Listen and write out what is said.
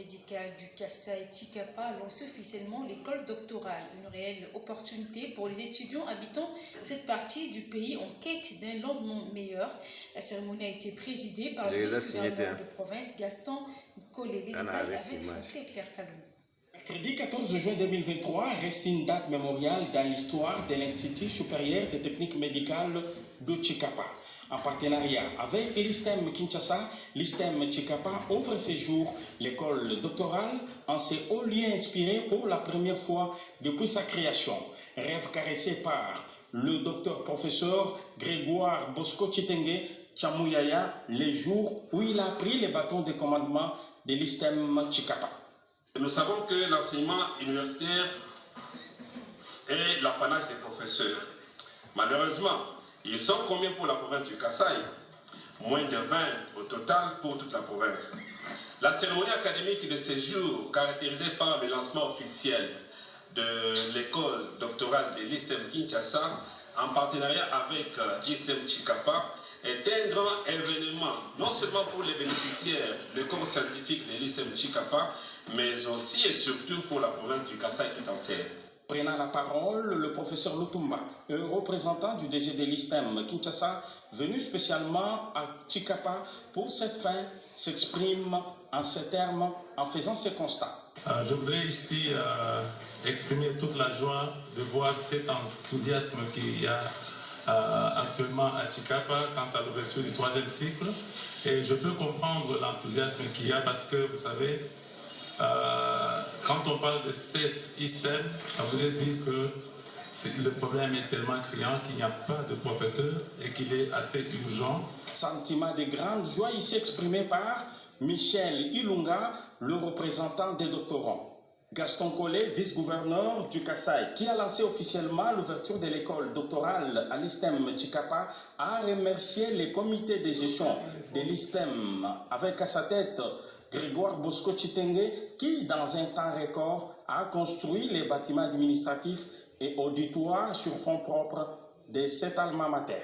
médical du Kasaï Tchikapa a lancé officiellement l'école doctorale, une réelle opportunité pour les étudiants habitant cette partie du pays en quête d'un lendemain meilleur. La cérémonie a été présidée par le vice-gouverneur de province Gaston Collet. Les détails avec Franklin Claire Kalou. Mercredi 14 juin 2023 reste une date mémoriale dans l'histoire de l'Institut supérieur des techniques médicales de Tchikapa. En partenariat avec l'ISTEM Kinshasa, l'ISTEM Tchikapa ouvre ces jours l'école doctorale en ces hauts lieux inspirés pour la première fois depuis sa création. Rêve caressé par le docteur professeur Grégoire Bosco Chitenge Chamouyaya, les jours où il a pris les bâtons de commandement de l'ISTEM Tchikapa. Nous savons que l'enseignement universitaire est l'apanage des professeurs. Malheureusement, ils sont combien pour la province du Kasaï? Moins de 20 au total pour toute la province. La cérémonie académique de ces jours, caractérisée par le lancement officiel de l'école doctorale de l'ISTEM Kinshasa, en partenariat avec l'ISTEM Tchikapa, est un grand événement, non seulement pour les bénéficiaires, le corps scientifique de l'ISTEM Tchikapa, mais aussi et surtout pour la province du Kasaï tout entière. Prenant la parole, le professeur Lutumba, un représentant du DG de l'ISTEM Kinshasa, venu spécialement à Tchikapa pour cette fin, s'exprime en ces termes en faisant ces constats. Je voudrais ici exprimer toute la joie de voir cet enthousiasme qu'il y a actuellement à Tchikapa quant à l'ouverture du 3e cycle. Et je peux comprendre l'enthousiasme qu'il y a parce que, vous savez, quand on parle de cette ISTEM, ça voudrait dire que le problème est tellement criant qu'il n'y a pas de professeur et qu'il est assez urgent. Sentiment de grande joie ici exprimé par Michel Ilunga, le représentant des doctorants. Gaston Collet, vice-gouverneur du Kasaï, qui a lancé officiellement l'ouverture de l'école doctorale à l'ISTEM Tchikapa, a remercié les comités de gestion de l'ISTEM avec à sa tête Grégoire Bosco Chitenge, qui, dans un temps record, a construit les bâtiments administratifs et auditoires sur fonds propres de cet alma mater.